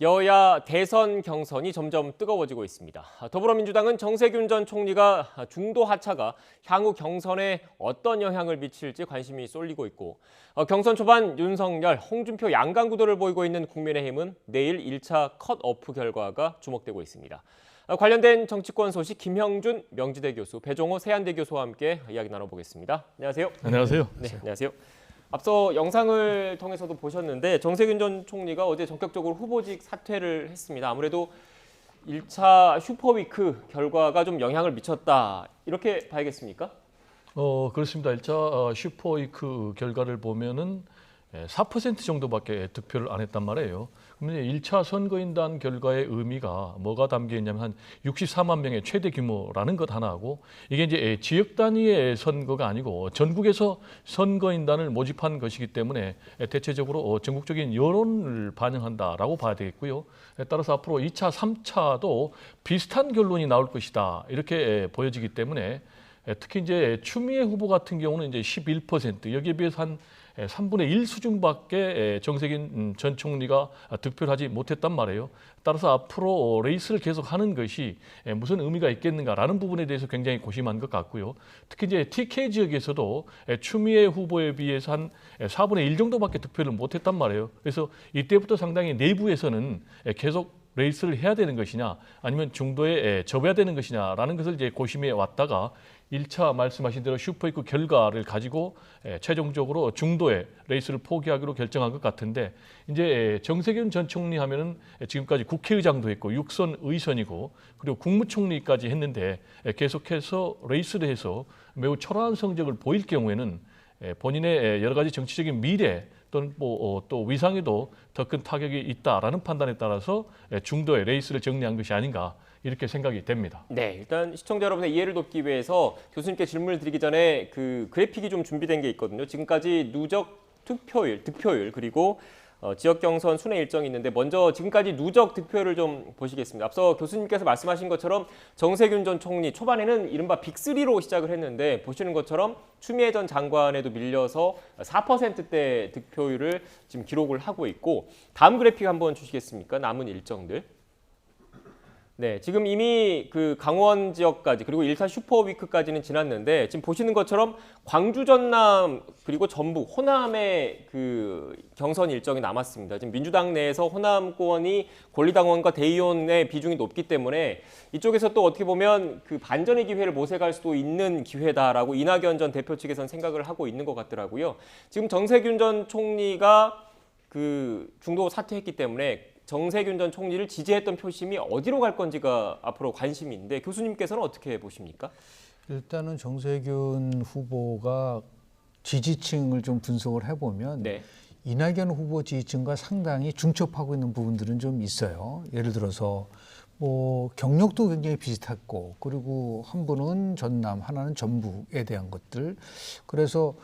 여야 대선 경선이 점점 뜨거워지고 있습니다. 더불어민주당은 정세균 전 총리가 중도 하차가 향후 경선에 어떤 영향을 미칠지 관심이 쏠리고 있고 경선 초반 윤석열, 홍준표 양강 구도를 보이고 있는 국민의힘은 내일 1차 컷오프 결과가 주목되고 있습니다. 관련된 정치권 소식 김형준 명지대 교수, 배종호 세한대 교수와 함께 이야기 나눠보겠습니다. 안녕하세요. 안녕하세요. 네, 안녕하세요. 앞서 영상을 통해서도 보셨는데 정세균 전 총리가 어제 전격적으로 후보직 사퇴를 했습니다. 아무래도 1차 슈퍼위크 결과가 좀 영향을 미쳤다. 이렇게 봐야겠습니까? 그렇습니다. 1차 슈퍼위크 결과를 보면은 4% 정도밖에 득표를 안 했단 말이에요. 그러면 1차 선거인단 결과의 의미가 뭐가 담겨 있냐면 한 64만 명의 최대 규모라는 것 하나하고 이게 이제 지역 단위의 선거가 아니고 전국에서 선거인단을 모집한 것이기 때문에 대체적으로 전국적인 여론을 반영한다라고 봐야 되겠고요. 따라서 앞으로 2차, 3차도 비슷한 결론이 나올 것이다 이렇게 보여지기 때문에 특히 이제 추미애 후보 같은 경우는 이제 11%, 여기에 비해서 한 3분의 1 수준밖에 정세균 전 총리가 득표를 하지 못했단 말이에요. 따라서 앞으로 레이스를 계속하는 것이 무슨 의미가 있겠는가라는 부분에 대해서 굉장히 고심한 것 같고요. 특히 이제 TK 지역에서도 추미애 후보에 비해서 한 4분의 1 정도밖에 득표를 못했단 말이에요. 그래서 이때부터 상당히 내부에서는 계속 레이스를 해야 되는 것이냐 아니면 중도에 접어야 되는 것이냐라는 것을 이제 고심해 왔다가 1차 말씀하신 대로 슈퍼위크 결과를 가지고 최종적으로 중도에 레이스를 포기하기로 결정한 것 같은데 이제 정세균 전 총리 하면은 지금까지 국회의장도 했고 육선 의선이고 그리고 국무총리까지 했는데 계속해서 레이스를 해서 매우 초라한 성적을 보일 경우에는 본인의 여러 가지 정치적인 미래 또는 또 위상에도 더 큰 타격이 있다라는 판단에 따라서 중도의 레이스를 정리한 것이 아닌가 이렇게 생각이 됩니다. 네, 일단 시청자 여러분의 이해를 돕기 위해서 교수님께 질문을 드리기 전에 그 그래픽이 좀 준비된 게 있거든요. 지금까지 누적 득표율 그리고 지역 경선 순회 일정이 있는데 먼저 지금까지 누적 득표율을 좀 보시겠습니다. 앞서 교수님께서 말씀하신 것처럼 정세균 전 총리 초반에는 이른바 빅3로 시작을 했는데 보시는 것처럼 추미애 전 장관에도 밀려서 4%대 득표율을 지금 기록을 하고 있고 다음 그래픽 한번 주시겠습니까? 남은 일정들. 네, 지금 이미 그 강원 지역까지 그리고 1차 슈퍼위크까지는 지났는데 지금 보시는 것처럼 광주, 전남 그리고 전북, 호남의 그 경선 일정이 남았습니다. 지금 민주당 내에서 호남권이 권리당원과 대의원의 비중이 높기 때문에 이쪽에서 또 어떻게 보면 그 반전의 기회를 모색할 수도 있는 기회다라고 이낙연 전 대표 측에서는 생각을 하고 있는 것 같더라고요. 지금 정세균 전 총리가 그 중도 사퇴했기 때문에 정세균 전 총리를 지지했던 표심이 어디로 갈 건지가 앞으로 관심인데 교수님께서는 어떻게 보십니까? 일단은 정세균 후보가 지지층을 좀 분석을 해보면 네. 이낙연 후보 지지층과 상당히 중첩하고 있는 부분들은 좀 있어요. 예를 들어서 뭐 경력도 굉장히 비슷했고 그리고 한 분은 전남, 하나는 전북에 대한 것들. 그래서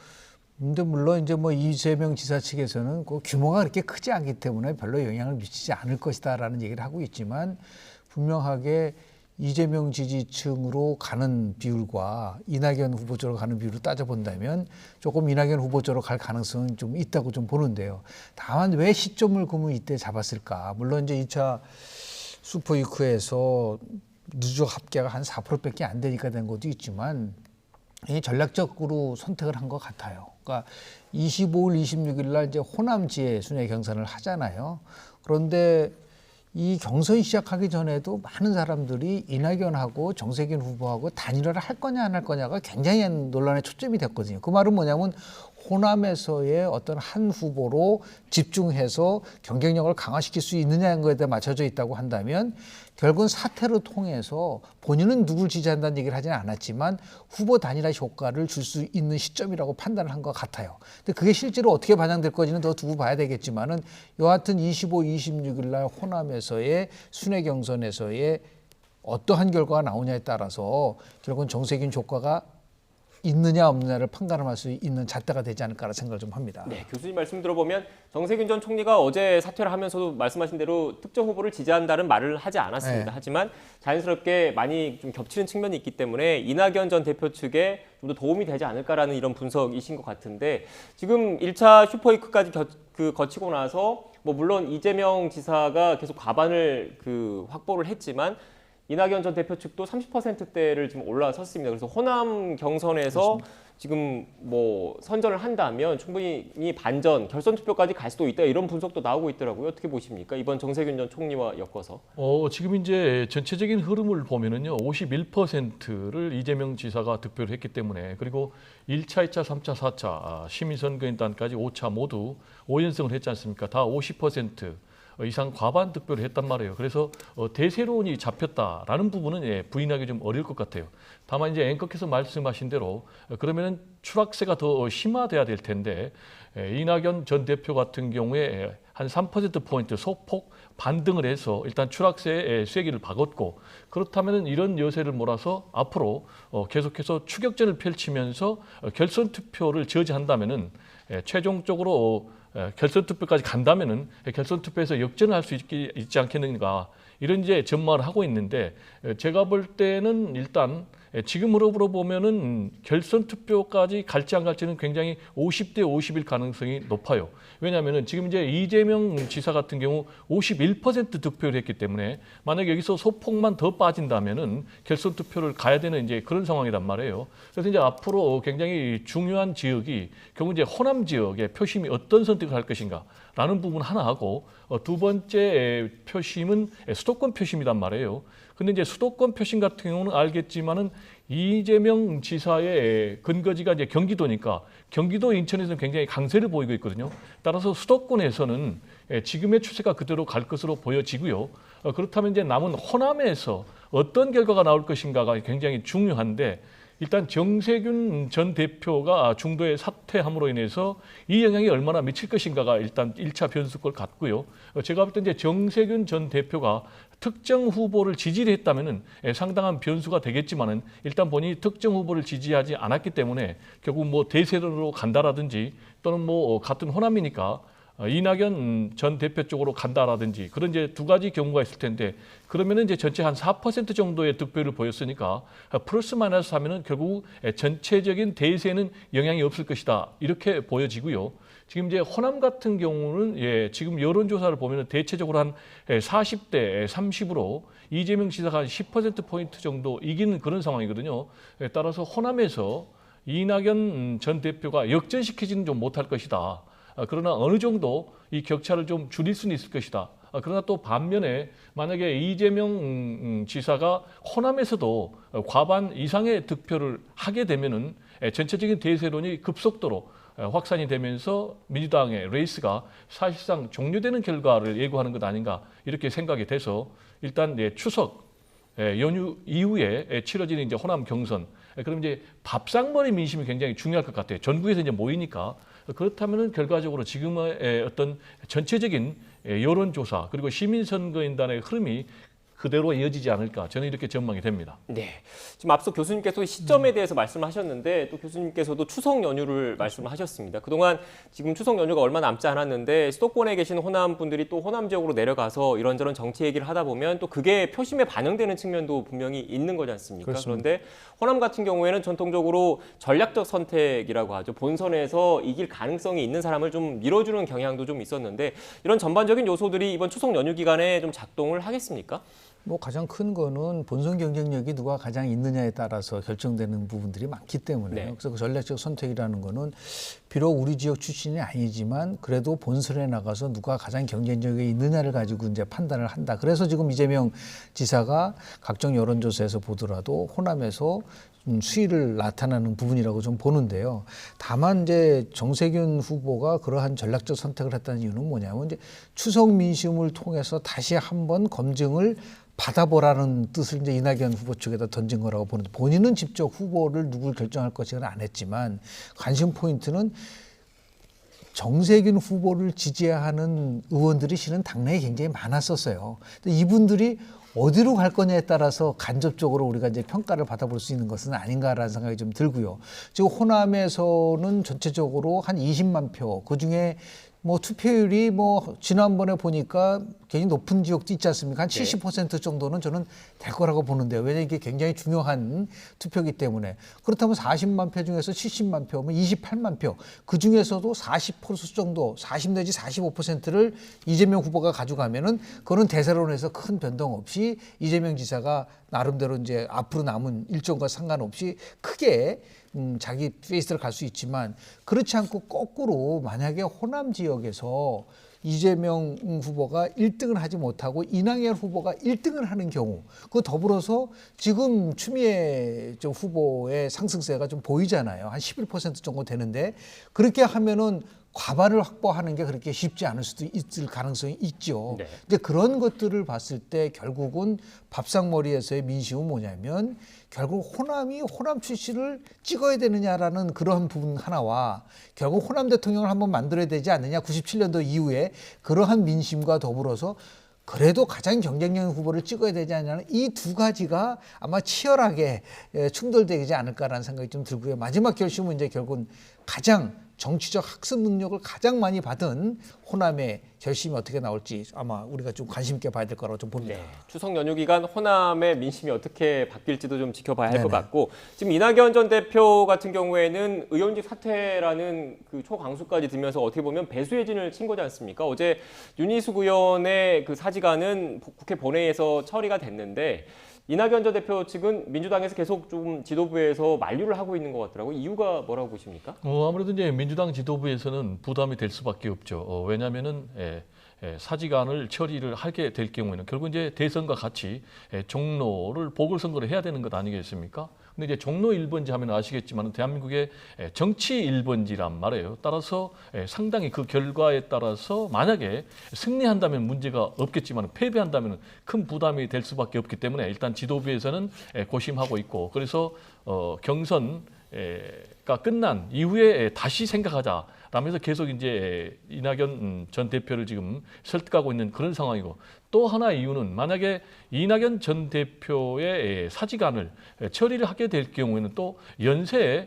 근데 물론 이제 뭐 이재명 지사 측에서는 그 규모가 그렇게 크지 않기 때문에 별로 영향을 미치지 않을 것이다라는 얘기를 하고 있지만 분명하게 이재명 지지층으로 가는 비율과 이낙연 후보 쪽으로 가는 비율을 따져본다면 조금 이낙연 후보 쪽으로 갈 가능성은 좀 있다고 좀 보는데요. 다만 왜 시점을 그러면 이때 잡았을까? 물론 이제 2차 슈퍼위크에서 누적 합계가 한 4%밖에 안 되니까 된 것도 있지만 이 전략적으로 선택을 한 것 같아요. 그러니까 25일, 26일 날 이제 호남지에 순회 경선을 하잖아요. 그런데 이 경선 시작하기 전에도 많은 사람들이 이낙연하고 정세균 후보하고 단일화를 할 거냐 안 할 거냐가 굉장히 논란의 초점이 됐거든요. 그 말은 뭐냐면 호남에서의 어떤 한 후보로 집중해서 경쟁력을 강화시킬 수 있느냐는 것에 맞춰져 있다고 한다면 결국은 사퇴를 통해서 본인은 누굴 지지한다는 얘기를 하지는 않았지만 후보 단일화 효과를 줄 수 있는 시점이라고 판단을 한 것 같아요. 근데 그게 실제로 어떻게 반영될 건지는 더 두고 봐야 되겠지만은 여하튼 25, 26일 날 호남에서의 순회 경선에서의 어떠한 결과가 나오냐에 따라서 결국은 정세균 효과가 있느냐 없느냐를 판단할 수 있는 잣대가 되지 않을까라는 생각을 좀 합니다. 네, 교수님 말씀 들어보면 정세균 전 총리가 어제 사퇴를 하면서도 말씀하신 대로 특정 후보를 지지한다는 말을 하지 않았습니다. 네. 하지만 자연스럽게 많이 좀 겹치는 측면이 있기 때문에 이낙연 전 대표 측에 좀 더 도움이 되지 않을까라는 이런 분석이신 것 같은데 지금 1차 슈퍼위크까지 거치고 나서 뭐 물론 이재명 지사가 계속 과반을 확보를 했지만 이낙연 전 대표 측도 30%대를 지금 올라섰습니다. 그래서 호남 경선에서 그렇습니다. 지금 뭐 선전을 한다면 충분히 반전, 결선 투표까지 갈 수도 있다 이런 분석도 나오고 있더라고요. 어떻게 보십니까? 이번 정세균 전 총리와 엮어서. 지금 이제 전체적인 흐름을 보면은요, 51%를 이재명 지사가 득표를 했기 때문에, 그리고 1차, 2차, 3차, 4차 시민선거인단까지 5차 모두 5연승을 했지 않습니까? 다 50% 이상 과반 득표를 했단 말이에요. 그래서 대세론이 잡혔다라는 부분은 부인하기 좀 어려울 것 같아요. 다만 이제 앵커께서 말씀하신 대로 그러면은 추락세가 더 심화돼야 될 텐데, 이낙연 전 대표 같은 경우에 한 3%포인트 소폭 반등을 해서 일단 추락세의 쐐기를 박았고, 그렇다면 이런 여세를 몰아서 앞으로 계속해서 추격전을 펼치면서 결선 투표를 저지한다면은 최종적으로 결선 투표까지 간다면은 결선 투표에서 역전을 할 수 있지 않겠는가, 이런 이제 전망을 하고 있는데, 제가 볼 때는 일단 지금으로 보면은 결선 투표까지 갈지 안 갈지는 굉장히 50대 50일 가능성이 높아요. 왜냐하면은 지금 이제 이재명 지사 같은 경우 51% 득표를 했기 때문에, 만약 여기서 소폭만 더 빠진다면은 결선 투표를 가야 되는 이제 그런 상황이란 말이에요. 그래서 이제 앞으로 굉장히 중요한 지역이 결국 이제 호남 지역의 표심이 어떤 선택을 할 것인가라는 부분 하나 하고, 두 번째 표심은 수도권 표심이란 말이에요. 근데 이제 수도권 표심 같은 경우는 알겠지만은 이재명 지사의 근거지가 이제 경기도니까 경기도 인천에서는 굉장히 강세를 보이고 있거든요. 따라서 수도권에서는 지금의 추세가 그대로 갈 것으로 보여지고요. 그렇다면 이제 남은 호남에서 어떤 결과가 나올 것인가가 굉장히 중요한데, 일단 정세균 전 대표가 중도에 사퇴함으로 인해서 이 영향이 얼마나 미칠 것인가가 일단 1차 변수걸 같고요. 제가 볼 때 이제 정세균 전 대표가 특정 후보를 지지를 했다면은 상당한 변수가 되겠지만은, 일단 본인이 특정 후보를 지지하지 않았기 때문에 결국 뭐 대세로 간다라든지, 또는 뭐 같은 호남이니까 이낙연 전 대표 쪽으로 간다라든지, 그런 이제 두 가지 경우가 있을 텐데, 그러면은 이제 전체 한 4% 정도의 득표를 보였으니까 플러스 마이너스 하면은 결국 전체적인 대세는 영향이 없을 것이다, 이렇게 보여지고요. 지금 이제 호남 같은 경우는 지금 여론조사를 보면은 대체적으로 한 40대 30으로 이재명 지사가 한 10%포인트 정도 이기는 그런 상황이거든요. 따라서 호남에서 이낙연 전 대표가 역전시키지는 좀 못할 것이다. 그러나 어느 정도 이 격차를 좀 줄일 수는 있을 것이다. 그러나 또 반면에 만약에 이재명 지사가 호남에서도 과반 이상의 득표를 하게 되면은 전체적인 대세론이 급속도로 확산이 되면서 민주당의 레이스가 사실상 종료되는 결과를 예고하는 것 아닌가, 이렇게 생각이 돼서 일단 추석 연휴 이후에 치러지는 이제 호남 경선, 그럼 이제 밥상머리 민심이 굉장히 중요할 것 같아요. 전국에서 이제 모이니까. 그렇다면은 결과적으로 지금의 어떤 전체적인 여론조사 그리고 시민선거인단의 흐름이 그대로 이어지지 않을까, 저는 이렇게 전망이 됩니다. 네, 지금 앞서 교수님께서 시점에 대해서 말씀하셨는데, 또 교수님께서도 추석 연휴를 말씀하셨습니다. 그동안 지금 추석 연휴가 얼마 남지 않았는데 수도권에 계신 호남 분들이 또 호남 지역으로 내려가서 이런저런 정치 얘기를 하다 보면 또 그게 표심에 반영되는 측면도 분명히 있는 거지 않습니까? 그렇습니다. 그런데 호남 같은 경우에는 전통적으로 전략적 선택이라고 하죠. 본선에서 이길 가능성이 있는 사람을 좀 밀어주는 경향도 좀 있었는데, 이런 전반적인 요소들이 이번 추석 연휴 기간에 좀 작동을 하겠습니까? 뭐 가장 큰 거는 본선 경쟁력이 누가 가장 있느냐에 따라서 결정되는 부분들이 많기 때문에요. 네. 그래서 그 전략적 선택이라는 거는 비록 우리 지역 출신이 아니지만 그래도 본선에 나가서 누가 가장 경쟁력이 있느냐를 가지고 이제 판단을 한다. 그래서 지금 이재명 지사가 각종 여론조사에서 보더라도 호남에서 수위를 나타나는 부분이라고 좀 보는데요. 다만 이제 정세균 후보가 그러한 전략적 선택을 했다는 이유는 뭐냐면, 이제 추석 민심을 통해서 다시 한번 검증을 받아보라는 뜻을 이제 이낙연 후보 쪽에다 던진 거라고 보는데, 본인은 직접 후보를 누굴 결정할 것이건 안 했지만 관심 포인트는 정세균 후보를 지지하는 의원들이 실은 당내에 굉장히 많았었어요. 근데 이분들이 어디로 갈 거냐에 따라서 간접적으로 우리가 이제 평가를 받아볼 수 있는 것은 아닌가라는 생각이 좀 들고요. 지금 호남에서는 전체적으로 한 20만 표, 그중에 뭐 투표율이 뭐 지난번에 보니까 굉장히 높은 지역도 있지 않습니까? 한 70% 정도는 저는 될 거라고 보는데요. 왜냐하면 이게 굉장히 중요한 투표이기 때문에. 그렇다면 40만 표 중에서 70만 표면 28만 표. 그 중에서도 40% 정도, 40 내지 45%를 이재명 후보가 가져가면은 그거는 대세론에서 큰 변동 없이 이재명 지사가 나름대로 이제 앞으로 남은 일정과 상관없이 크게 자기 페이스를 갈 수 있지만 그렇지 않고 거꾸로 만약에 호남 지역에서 이재명 후보가 1등을 하지 못하고 이낙연 후보가 1등을 하는 경우 그 더불어서 지금 추미애 후보의 상승세가 좀 보이잖아요. 한 11% 정도 되는데 그렇게 하면은 과반을 확보하는 게 그렇게 쉽지 않을 수도 있을 가능성이 있죠. 네. 근데 그런 것들을 봤을 때 결국은 밥상머리에서의 민심은 뭐냐면 결국 호남이 호남 출신을 찍어야 되느냐라는 그러한 부분 하나와 결국 호남 대통령을 한번 만들어야 되지 않느냐 97년도 이후에 그러한 민심과 더불어서 그래도 가장 경쟁력 있는 후보를 찍어야 되지 않냐는 이 두 가지가 아마 치열하게 충돌되지 않을까라는 생각이 좀 들고요. 마지막 결심은 이제 결국은 가장 정치적 학습 능력을 가장 많이 받은 호남의 결심이 어떻게 나올지 아마 우리가 좀 관심 있게 봐야 될 거라고 좀 봅니다. 네. 추석 연휴 기간 호남의 민심이 어떻게 바뀔지도 좀 지켜봐야 할 것 네네. 같고 지금 이낙연 전 대표 같은 경우에는 의원직 사퇴라는 그 초강수까지 들면서 어떻게 보면 배수의 진을 친 거지 않습니까? 어제 윤희숙 의원의 그 사직안은 국회 본회의에서 처리가 됐는데 이낙연 전 대표 측은 민주당에서 계속 좀 지도부에서 만류를 하고 있는 것 같더라고요. 이유가 뭐라고 보십니까? 아무래도 이제 민주당 지도부에서는 부담이 될 수밖에 없죠. 왜냐하면은 사직안을 처리를 하게 될 경우에는 결국 이제 대선과 같이 종로를 보궐선거를 해야 되는 것 아니겠습니까? 근데 이제 종로 1번지 하면 아시겠지만 대한민국의 정치 1번지란 말이에요. 따라서 상당히 그 결과에 따라서 만약에 승리한다면 문제가 없겠지만 패배한다면 큰 부담이 될 수밖에 없기 때문에 일단 지도부에서는 고심하고 있고 그래서 경선가 끝난 이후에 다시 생각하자. 라면서 계속 이제 이낙연 전 대표를 지금 설득하고 있는 그런 상황이고 또 하나 이유는 만약에 이낙연 전 대표의 사직안을 처리를 하게 될 경우에는 또 연쇄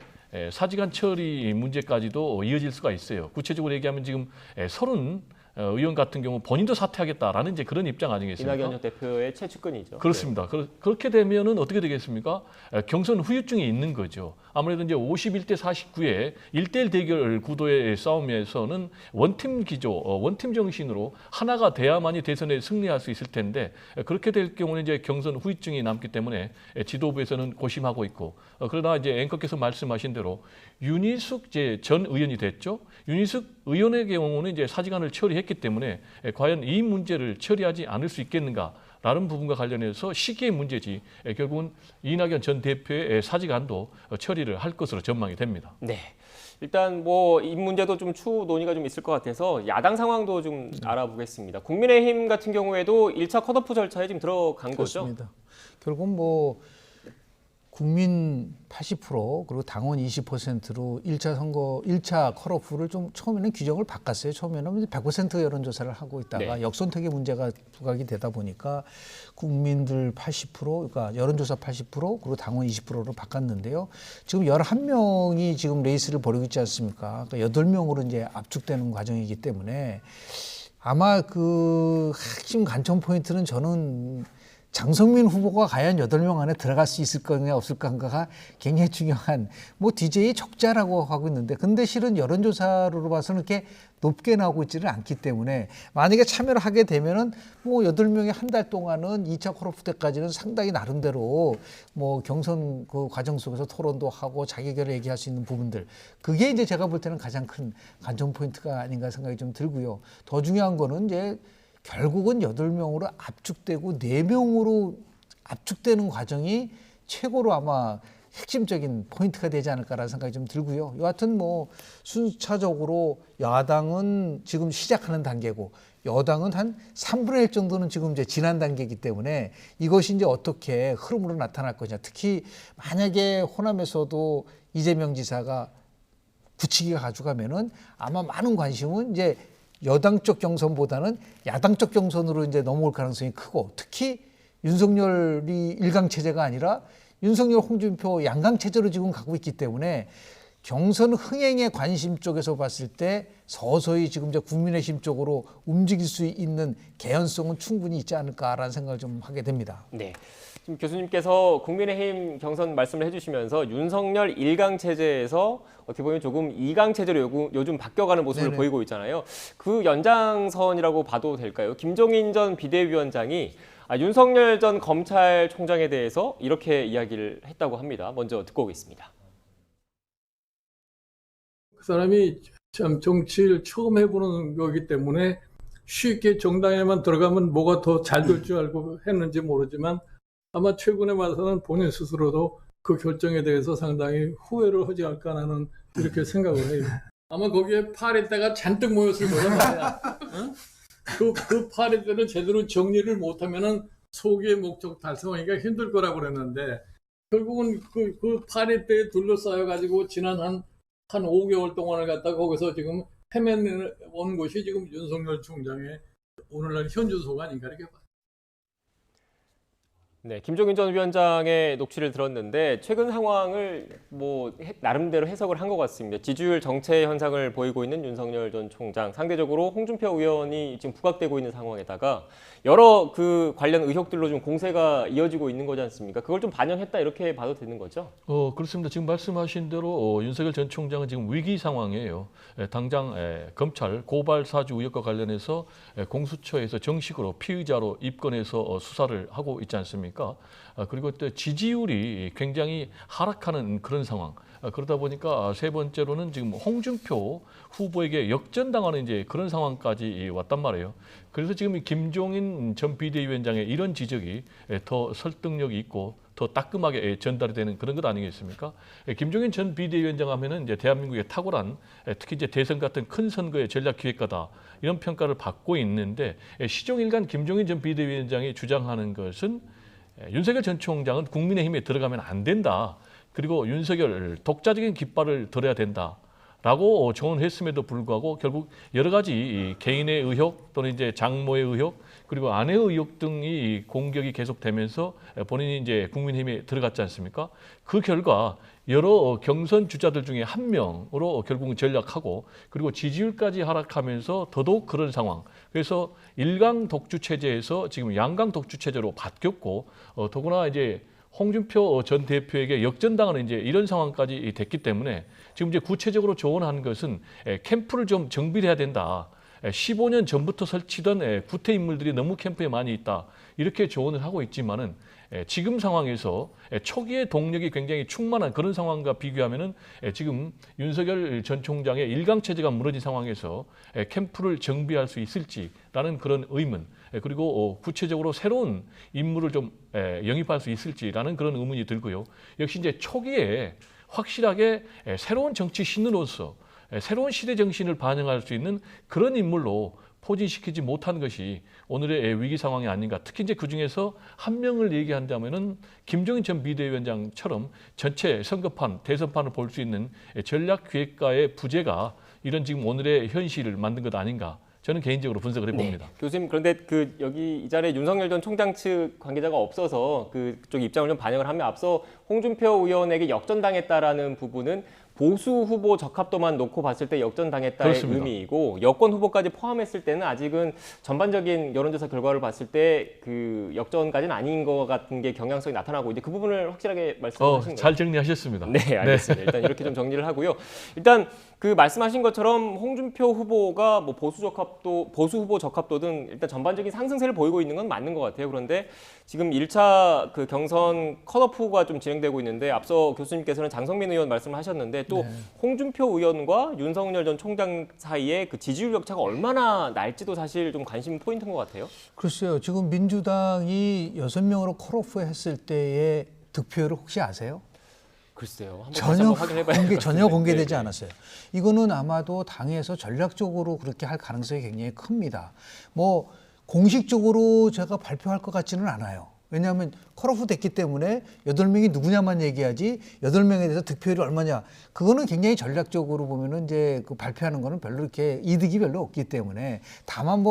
사직안 처리 문제까지도 이어질 수가 있어요. 구체적으로 얘기하면 지금 30 의원 같은 경우 본인도 사퇴하겠다라는 이제 그런 입장 아니겠습니까? 이낙연 전 대표의 최측근이죠. 그렇습니다. 그렇게 되면은 어떻게 되겠습니까? 경선 후유증이 있는 거죠. 아무래도 이제 51대 49의 1대1 대결 구도의 싸움에서는 원팀 기조, 원팀 정신으로 하나가 돼야만이 대선에 승리할 수 있을 텐데 그렇게 될 경우는 이제 경선 후유증이 남기 때문에 지도부에서는 고심하고 있고 그러나 이제 앵커께서 말씀하신 대로 윤희숙 전 의원이 됐죠. 윤희숙 의원의 경우는 이제 사직안을 처리했기 때문에 과연 이 문제를 처리하지 않을 수 있겠는가라는 부분과 관련해서 시기의 문제지 결국은 이낙연 전 대표의 사직안도 처리를 할 것으로 전망이 됩니다. 네. 일단 뭐 이 문제도 좀 추후 논의가 좀 있을 것 같아서 야당 상황도 좀 알아보겠습니다. 국민의힘 같은 경우에도 1차 컷오프 절차에 지금 들어간 거죠? 그렇습니다. 결국 뭐 국민 80% 그리고 당원 20%로 1차 선거 1차 컷오프를 좀 처음에는 규정을 바꿨어요. 처음에는 100% 여론조사를 하고 있다가 네. 역선택의 문제가 부각이 되다 보니까 국민들 80% 그러니까 여론조사 80% 그리고 당원 20%로 바꿨는데요. 지금 11명이 지금 레이스를 벌이고 있지 않습니까? 그러니까 8명으로 이제 압축되는 과정이기 때문에 아마 그 핵심 관전 포인트는 저는 장성민 후보가 과연 8명 안에 들어갈 수 있을 거냐 없을 건가가 굉장히 중요한 뭐 DJ 적자라고 하고 있는데 근데 실은 여론조사로 봐서는 이렇게 높게 나오고 있지는 않기 때문에 만약에 참여를 하게 되면은 뭐 8명이 한 달 동안은 2차 컷오프 때까지는 상당히 나름대로 뭐 경선 그 과정 속에서 토론도 하고 자기 의견을 얘기할 수 있는 부분들 그게 이제 제가 볼 때는 가장 큰 관전 포인트가 아닌가 생각이 좀 들고요. 더 중요한 거는 이제 결국은 8명으로 압축되고 4명으로 압축되는 과정이 최고로 아마 핵심적인 포인트가 되지 않을까라는 생각이 좀 들고요. 여하튼 뭐 순차적으로 야당은 지금 시작하는 단계고 여당은 한 3분의 1 정도는 지금 이제 지난 단계이기 때문에 이것이 이제 어떻게 흐름으로 나타날 거냐. 특히 만약에 호남에서도 이재명 지사가 굳히기가 가져가면은 아마 많은 관심은 이제 여당 쪽 경선보다는 야당 쪽 경선으로 이제 넘어올 가능성이 크고 특히 윤석열이 일강 체제가 아니라 윤석열, 홍준표 양강 체제로 지금 가고 있기 때문에 경선 흥행의 관심 쪽에서 봤을 때 서서히 지금 이제 국민의힘 쪽으로 움직일 수 있는 개연성은 충분히 있지 않을까라는 생각을 좀 하게 됩니다. 네. 지금 교수님께서 국민의힘 경선 말씀을 해주시면서 윤석열 1강 체제에서 어떻게 보면 조금 2강 체제로 요즘 바뀌어가는 모습을 네네. 보이고 있잖아요. 그 연장선이라고 봐도 될까요? 김종인 전 비대위원장이 윤석열 전 검찰총장에 대해서 이렇게 이야기를 했다고 합니다. 먼저 듣고 오겠습니다. 그 사람이 참 정치를 처음 해보는 거기 때문에 쉽게 정당에만 들어가면 뭐가 더 잘 될 줄 알고 했는지 모르지만 아마 최근에 와서는 본인 스스로도 그 결정에 대해서 상당히 후회를 하지 않을까 하는 이렇게 생각을 해요. 아마 거기에 파리떼가 잔뜩 모였을 거란 말이야. 어? 그 파리떼를 제대로 정리를 못하면은 소기의 목적 달성하기가 힘들 거라고 그랬는데 결국은 그 파리떼에 둘러싸여가지고 지난 한 5개월 동안을 갖다가 거기서 지금 헤매온 것이 지금 윤석열 총장의 오늘날 현주소가 아닌가 이렇게 봐요. 네, 김종인 전 위원장의 녹취를 들었는데 최근 상황을 나름대로 해석을 한 것 같습니다. 지지율 정체 현상을 보이고 있는 윤석열 전 총장, 상대적으로 홍준표 의원이 지금 부각되고 있는 상황에다가 여러 그 관련 의혹들로 좀 공세가 이어지고 있는 거지 않습니까? 그걸 좀 반영했다 이렇게 봐도 되는 거죠? 그렇습니다. 지금 말씀하신 대로 윤석열 전 총장은 지금 위기 상황이에요. 당장 검찰 고발 사주 의혹과 관련해서 공수처에서 정식으로 피의자로 입건해서 수사를 하고 있지 않습니까? 그리고 또 지지율이 굉장히 하락하는 그런 상황. 그러다 보니까 세 번째로는 지금 홍준표 후보에게 역전당하는 이제 그런 상황까지 왔단 말이에요. 그래서 지금 김종인 전 비대위원장의 이런 지적이 더 설득력이 있고 더 따끔하게 전달이 되는 그런 것 아니겠습니까? 김종인 전 비대위원장 하면은 이제 대한민국의 탁월한 특히 이제 대선 같은 큰 선거의 전략 기획가다 이런 평가를 받고 있는데 시종일관 김종인 전 비대위원장이 주장하는 것은 윤석열 전 총장은 국민의힘에 들어가면 안 된다. 그리고 윤석열 독자적인 깃발을 들어야 된다라고 조언했음에도 불구하고 결국 여러 가지 개인의 의혹 또는 이제 장모의 의혹 그리고 아내의 의혹 등이 공격이 계속되면서 본인이 이제 국민의힘에 들어갔지 않습니까? 그 결과 여러 경선 주자들 중에 한 명으로 결국은 전락하고 그리고 지지율까지 하락하면서 더더욱 그런 상황. 그래서 1강 독주 체제에서 지금 양강 독주 체제로 바뀌었고 더구나 이제 홍준표 전 대표에게 역전당하는 이제 이런 상황까지 됐기 때문에 지금 이제 구체적으로 조언한 것은 캠프를 좀 정비를 해야 된다. 15년 전부터 설치던 구태 인물들이 너무 캠프에 많이 있다. 이렇게 조언을 하고 있지만은 지금 상황에서 초기의 동력이 굉장히 충만한 그런 상황과 비교하면은 지금 윤석열 전 총장의 1강 체제가 무너진 상황에서 캠프를 정비할 수 있을지라는 그런 의문 그리고 구체적으로 새로운 인물을 좀 영입할 수 있을지라는 그런 의문이 들고요. 역시 이제 초기에 확실하게 새로운 정치 신으로서 새로운 시대 정신을 반영할 수 있는 그런 인물로 포진시키지 못한 것이 오늘의 위기 상황이 아닌가. 특히 이제 그 중에서 한 명을 얘기한다면은 김종인 전 비대위원장처럼 전체 선거판, 대선판을 볼 수 있는 전략기획가의 부재가 이런 지금 오늘의 현실을 만든 것 아닌가. 저는 개인적으로 분석을 해봅니다. 네. 교수님 그런데 여기 이 자리에 윤석열 전 총장 측 관계자가 없어서 그쪽 입장을 좀 반영을 하면 앞서 홍준표 의원에게 역전당했다라는 부분은 보수 후보 적합도만 놓고 봤을 때 역전당했다의 그렇습니다. 의미이고 여권 후보까지 포함했을 때는 아직은 전반적인 여론조사 결과를 봤을 때 그 역전까지는 아닌 것 같은 게 경향성이 나타나고 있는데 그 부분을 확실하게 말씀하신 거예요. 잘 정리하셨습니다. 네, 알겠습니다. 일단 이렇게 좀 정리를 하고요. 일단 그 말씀하신 것처럼 홍준표 후보가 보수 후보 적합도 등 일단 전반적인 상승세를 보이고 있는 건 맞는 것 같아요. 그런데 지금 1차 그 경선 컷오프가 좀 진행되고 있는데 앞서 교수님께서는 장성민 의원 말씀을 하셨는데 또 홍준표 의원과 윤석열 전 총장 사이에 그 지지율 격차가 얼마나 날지도 사실 좀 관심 포인트인 것 같아요. 글쎄요. 지금 민주당이 6명으로 컷오프 했을 때의 득표율을 혹시 아세요? 글쎄요. 한번 확인해봐야 전혀 공개되지 네. 않았어요. 이거는 아마도 당에서 전략적으로 그렇게 할 가능성이 굉장히 큽니다. 공식적으로 제가 발표할 것 같지는 않아요. 왜냐하면 컷오프 됐기 때문에 8명이 누구냐만 얘기하지 8명에 대해서 득표율이 얼마냐. 그거는 굉장히 전략적으로 보면은 이제 그 발표하는 거는 별로 이렇게 이득이 별로 없기 때문에 다만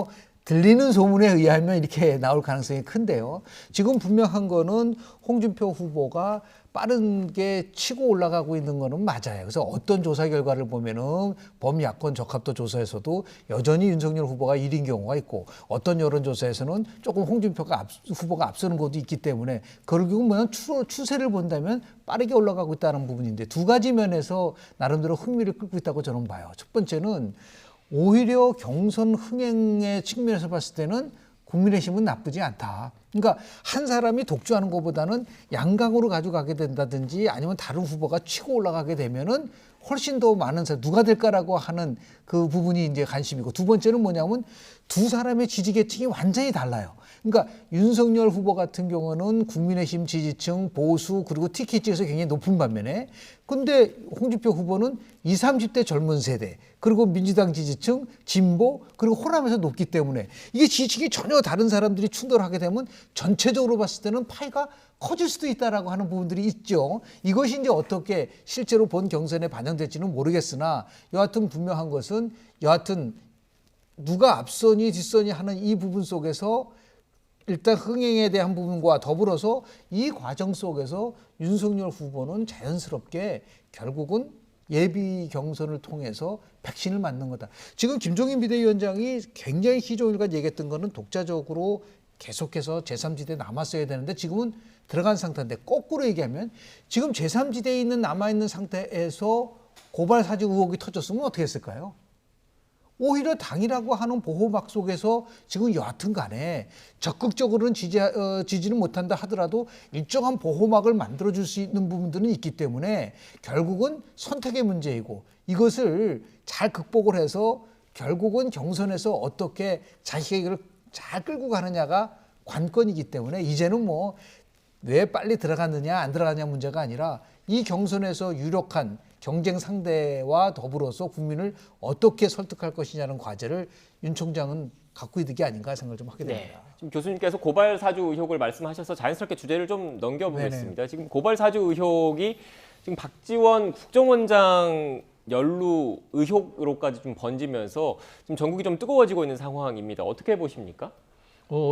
들리는 소문에 의하면 이렇게 나올 가능성이 큰데요. 지금 분명한 거는 홍준표 후보가 빠르게 치고 올라가고 있는 거는 맞아요. 그래서 어떤 조사 결과를 보면은 범야권 적합도 조사에서도 여전히 윤석열 후보가 1인 경우가 있고 어떤 여론조사에서는 조금 홍준표가 후보가 앞서는 것도 있기 때문에 결국은 뭐냐 추세를 본다면 빠르게 올라가고 있다는 부분인데 두 가지 면에서 나름대로 흥미를 끌고 있다고 저는 봐요. 첫 번째는 오히려 경선 흥행의 측면에서 봤을 때는 국민의힘은 나쁘지 않다. 그러니까 한 사람이 독주하는 것보다는 양강으로 가져가게 된다든지 아니면 다른 후보가 치고 올라가게 되면은 훨씬 더 많은 사람 누가 될까라고 하는 그 부분이 이제 관심이고 두 번째는 뭐냐면 두 사람의 지지 계층이 완전히 달라요. 그러니까 윤석열 후보 같은 경우는 국민의힘 지지층, 보수 그리고 TK 쪽에서 굉장히 높은 반면에 근데 홍준표 후보는 20, 30대 젊은 세대 그리고 민주당 지지층, 진보 그리고 호남에서 높기 때문에 이게 지지층이 전혀 다른 사람들이 충돌하게 되면 전체적으로 봤을 때는 파이가 커질 수도 있다라고 하는 부분들이 있죠. 이것이 이제 어떻게 실제로 본 경선에 반영될지는 모르겠으나 여하튼 분명한 것은 여하튼 누가 앞서니 뒷서니 하는 이 부분 속에서 일단 흥행에 대한 부분과 더불어서 이 과정 속에서 윤석열 후보는 자연스럽게 결국은 예비 경선을 통해서 백신을 맞는 거다. 지금 김종인 비대위원장이 굉장히 희조일간 얘기했던 거는 독자적으로 계속해서 제3지대에 남았어야 되는데 지금은 들어간 상태인데 거꾸로 얘기하면 지금 제3지대에 있는 남아있는 상태에서 고발 사주 의혹이 터졌으면 어떻게 했을까요? 오히려 당이라고 하는 보호막 속에서 지금 여하튼 간에 적극적으로는 지지는 못한다 하더라도 일정한 보호막을 만들어줄 수 있는 부분들은 있기 때문에 결국은 선택의 문제이고 이것을 잘 극복을 해서 결국은 경선에서 어떻게 자식의 길을 잘 끌고 가느냐가 관건이기 때문에 이제는 뭐 왜 빨리 들어갔느냐 안 들어가느냐 문제가 아니라 이 경선에서 유력한 경쟁 상대와 더불어서 국민을 어떻게 설득할 것이냐는 과제를 윤 총장은 갖고 있는 게 아닌가 생각을 좀 하게 됩니다. 네. 지금 교수님께서 고발 사주 의혹을 말씀하셔서 자연스럽게 주제를 좀 넘겨보겠습니다. 네네. 지금 고발 사주 의혹이 지금 박지원 국정원장 연루 의혹으로까지 좀 번지면서 지금 전국이 좀 뜨거워지고 있는 상황입니다. 어떻게 보십니까?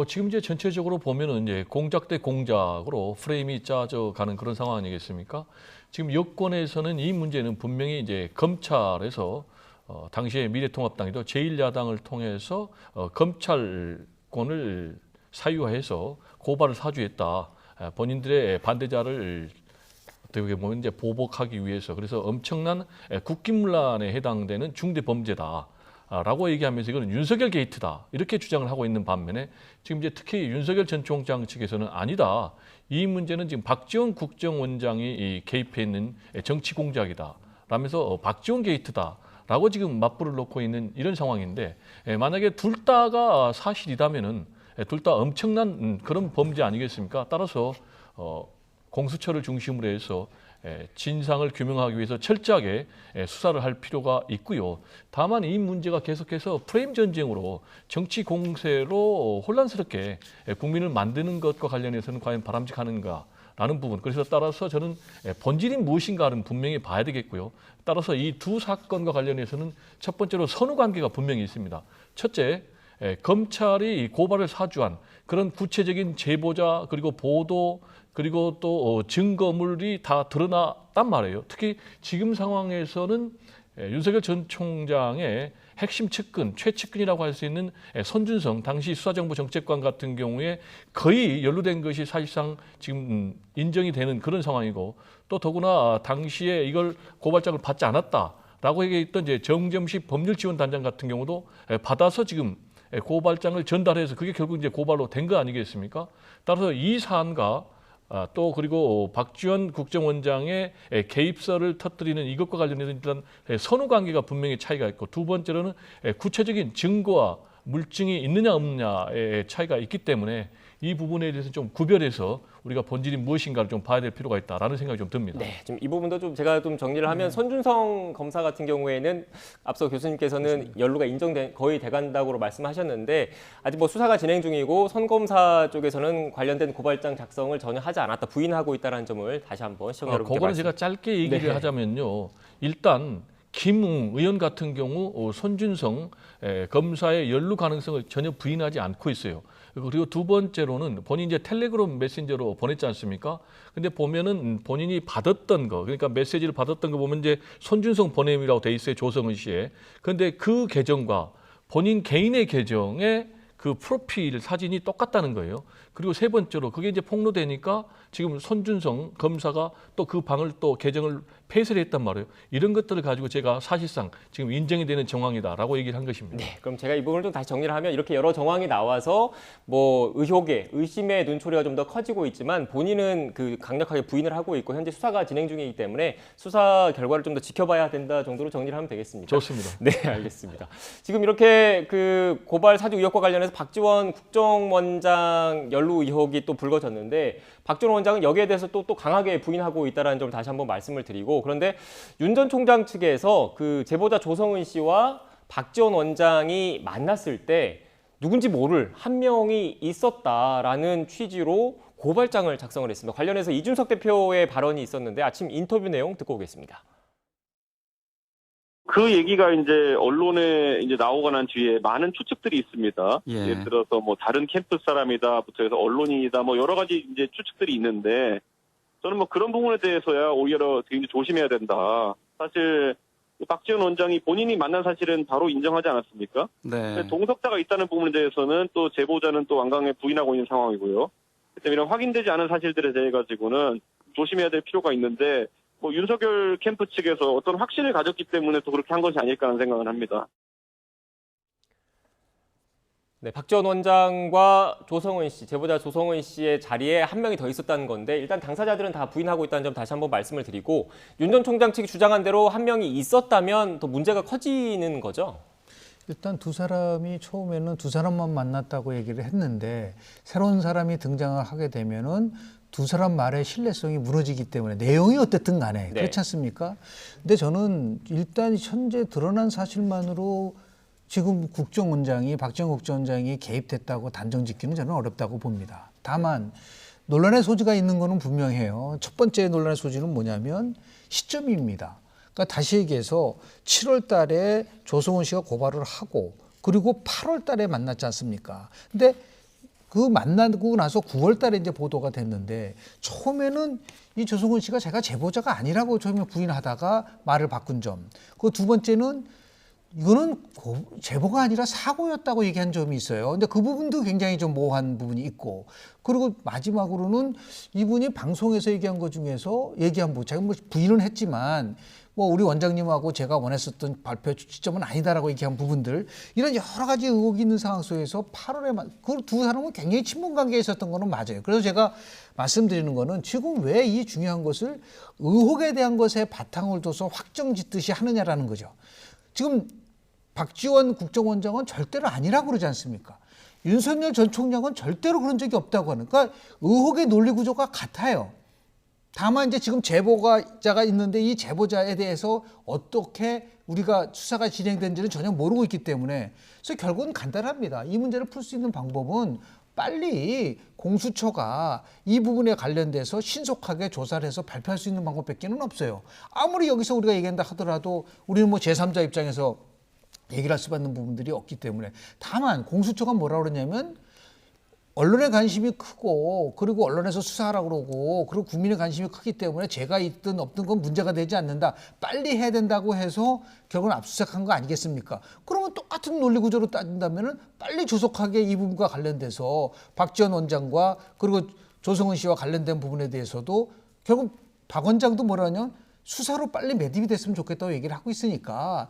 지금 이제 전체적으로 보면은 이제 공작 대 공작으로 프레임이 짜져 가는 그런 상황 아니겠습니까? 지금 여권에서는 이 문제는 분명히 이제 검찰에서 당시에 미래통합당이도 제1야당을 통해서 검찰권을 사유해서 고발을 사주했다. 본인들의 반대자를 어떻게 보면 이제 보복하기 위해서 그래서 엄청난 국기문란에 해당되는 중대 범죄다. 라고 얘기하면서 이거는 윤석열 게이트다 이렇게 주장을 하고 있는 반면에 지금 이제 특히 윤석열 전 총장 측에서는 아니다. 이 문제는 지금 박지원 국정원장이 개입해 있는 정치 공작이다. 라면서 박지원 게이트다라고 지금 맞불을 놓고 있는 이런 상황인데 만약에 둘 다가 사실이라면은 둘 다 엄청난 그런 범죄 아니겠습니까? 따라서 공수처를 중심으로 해서 진상을 규명하기 위해서 철저하게 수사를 할 필요가 있고요. 다만 이 문제가 계속해서 프레임 전쟁으로 정치 공세로 혼란스럽게 국민을 만드는 것과 관련해서는 과연 바람직한가라는 부분. 그래서 따라서 저는 본질이 무엇인가는 분명히 봐야 되겠고요. 따라서 이 두 사건과 관련해서는 첫 번째로 선후 관계가 분명히 있습니다. 첫째, 검찰이 고발을 사주한 그런 구체적인 제보자 그리고 보도 그리고 또 증거물이 다 드러났단 말이에요. 특히 지금 상황에서는 윤석열 전 총장의 핵심 측근, 최측근이라고 할 수 있는 손준성 당시 수사정보 정책관 같은 경우에 거의 연루된 것이 사실상 지금 인정이 되는 그런 상황이고 또 더구나 당시에 이걸 고발장을 받지 않았다라고 얘기했던 이제 정점식 법률지원단장 같은 경우도 받아서 지금 고발장을 전달해서 그게 결국 이제 고발로 된 거 아니겠습니까? 따라서 이 사안과 또 그리고 박지원 국정원장의 개입설을 터뜨리는 이것과 관련해서 일단 선후 관계가 분명히 차이가 있고 두 번째로는 구체적인 증거와 물증이 있느냐 없느냐의 차이가 있기 때문에 이 부분에 대해서 좀 구별해서 우리가 본질이 무엇인가를 좀 봐야 될 필요가 있다라는 생각이 좀 듭니다. 네, 지금 이 부분도 좀 제가 좀 정리를 하면 손준성 검사 같은 경우에는 앞서 교수님께서는 연루가 인정된 거의 돼간다고 말씀하셨는데 아직 뭐 수사가 진행 중이고 선 검사 쪽에서는 관련된 고발장 작성을 전혀 하지 않았다 부인하고 있다는 점을 다시 한번 시청자 여러분께 그거는 제가 짧게 얘기를 하자면요. 일단 김웅 의원 같은 경우 손준성 검사의 연루 가능성을 전혀 부인하지 않고 있어요. 그리고 두 번째로는 본인이 이제 텔레그램 메신저로 보냈지 않습니까? 근데 보면은 본인이 받았던 거, 그러니까 메시지를 받았던 거 보면 이제 손준성 보냄이라고 돼 있어요. 조성은 씨의. 그런데 그 계정과 본인 개인의 계정에 그 프로필 사진이 똑같다는 거예요. 그리고 세 번째로 그게 이제 폭로되니까 지금 손준성 검사가 또 그 방을 또 계정을 폐쇄를 했단 말이에요. 이런 것들을 가지고 제가 사실상 지금 인정이 되는 정황이다라고 얘기를 한 것입니다. 네, 그럼 제가 이 부분을 좀 다시 정리를 하면 이렇게 여러 정황이 나와서 뭐 의심의 눈초리가 좀 더 커지고 있지만 본인은 그 강력하게 부인을 하고 있고 현재 수사가 진행 중이기 때문에 수사 결과를 좀 더 지켜봐야 된다 정도로 정리를 하면 되겠습니까? 좋습니다. 네, 알겠습니다. 지금 이렇게 그 고발 사주 의혹과 관련해서 박지원 국정원장 연루 의혹이 또 불거졌는데 박지원 원장은 여기에 대해서 또 강하게 부인하고 있다는 점을 다시 한번 말씀을 드리고 그런데 윤 전 총장 측에서 그 제보자 조성은 씨와 박지원 원장이 만났을 때 누군지 모를 한 명이 있었다라는 취지로 고발장을 작성을 했습니다. 관련해서 이준석 대표의 발언이 있었는데 아침 인터뷰 내용 듣고 오겠습니다. 그 얘기가 이제 언론에 이제 나오고 난 뒤에 많은 추측들이 있습니다. 예. 예를 들어서 뭐 다른 캠프 사람이다부터 해서 언론인이다 뭐 여러 가지 이제 추측들이 있는데 저는 뭐 그런 부분에 대해서야 오히려 되게 조심해야 된다. 사실 박지원 원장이 본인이 만난 사실은 바로 인정하지 않았습니까? 네. 동석자가 있다는 부분에 대해서는 또 제보자는 또 완강히 부인하고 있는 상황이고요. 그때 이런 확인되지 않은 사실들에 대해 가지고는 조심해야 될 필요가 있는데 뭐 윤석열 캠프 측에서 어떤 확신을 가졌기 때문에 또 그렇게 한 것이 아닐까 하는 생각은 합니다. 네, 박지원 원장과 조성은 씨, 제보자 조성은 씨의 자리에 한 명이 더 있었다는 건데 일단 당사자들은 다 부인하고 있다는 점 다시 한번 말씀을 드리고 윤 전 총장 측이 주장한 대로 한 명이 있었다면 더 문제가 커지는 거죠? 일단 두 사람이 처음에는 두 사람만 만났다고 얘기를 했는데 새로운 사람이 등장을 하게 되면은 두 사람 말의 신뢰성이 무너지기 때문에 내용이 어쨌든 간에 네. 그렇지 않습니까? 근데 저는 일단 현재 드러난 사실만으로 지금 국정원장이 박지원 국정원장이 개입됐다고 단정 짓기는 저는 어렵다고 봅니다. 다만 논란의 소지가 있는 거는 분명해요. 첫 번째 논란의 소지는 뭐냐면 시점입니다. 그러니까 다시 얘기해서 7월 달에 조성은 씨가 고발을 하고 그리고 8월 달에 만났지 않습니까? 근데 그 만나고 나서 9월 달에 이제 보도가 됐는데 처음에는 이 조성은 씨가 제가 제보자가 아니라고 처음에 부인하다가 말을 바꾼 점. 그 두 번째는 이거는 제보가 아니라 사고였다고 얘기한 점이 있어요. 근데 그 부분도 굉장히 좀 모호한 부분이 있고 그리고 마지막으로는 이분이 방송에서 얘기한 것 중에서 얘기한 제가 뭐 부인은 했지만 뭐 우리 원장님하고 제가 원했었던 발표 시점은 아니다라고 얘기한 부분들 이런 여러 가지 의혹이 있는 상황 속에서 8월에 그 두 사람은 굉장히 친분 관계에 있었던 거는 맞아요. 그래서 제가 말씀드리는 거는 지금 왜 이 중요한 것을 의혹에 대한 것에 바탕을 둬서 확정 짓듯이 하느냐라는 거죠. 지금 박지원 국정원장은 절대로 아니라고 그러지 않습니까? 윤석열 전 총장은 절대로 그런 적이 없다고 하는. 그러니까 의혹의 논리 구조가 같아요. 다만 이제 지금 제보자가 있는데 이 제보자에 대해서 어떻게 우리가 수사가 진행된지는 전혀 모르고 있기 때문에 그래서 결국은 간단합니다. 이 문제를 풀 수 있는 방법은 빨리 공수처가 이 부분에 관련돼서 신속하게 조사를 해서 발표할 수 있는 방법밖에는 없어요. 아무리 여기서 우리가 얘기한다 하더라도 우리는 뭐 제3자 입장에서 얘기를 할 수밖에 없는 부분들이 없기 때문에 다만 공수처가 뭐라고 그러냐면 언론의 관심이 크고 그리고 언론에서 수사하라고 그러고 그리고 국민의 관심이 크기 때문에 죄가 있든 없든 건 문제가 되지 않는다. 빨리 해야 된다고 해서 결국은 압수수색한 거 아니겠습니까? 그러면 똑같은 논리 구조로 따진다면은 빨리 조속하게 이 부분과 관련돼서 박지원 원장과 그리고 조성은 씨와 관련된 부분에 대해서도 결국 박 원장도 뭐라냐면 수사로 빨리 매듭이 됐으면 좋겠다고 얘기를 하고 있으니까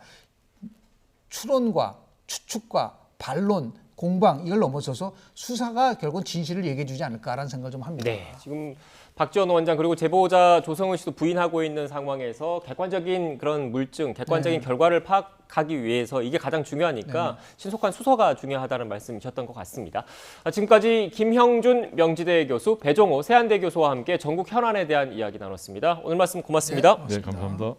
추론과 추측과 반론 공방 이걸 넘어서서 수사가 결국은 진실을 얘기해 주지 않을까라는 생각을 좀 합니다. 네, 지금 박지원 원장 그리고 제보자 조성은 씨도 부인하고 있는 상황에서 객관적인 그런 물증, 객관적인 결과를 파악하기 위해서 이게 가장 중요하니까 신속한 수사가 중요하다는 말씀이셨던 것 같습니다. 지금까지 김형준 명지대 교수, 배종호 세한대 교수와 함께 전국 현안에 대한 이야기 나눴습니다. 오늘 말씀 고맙습니다. 네, 감사합니다.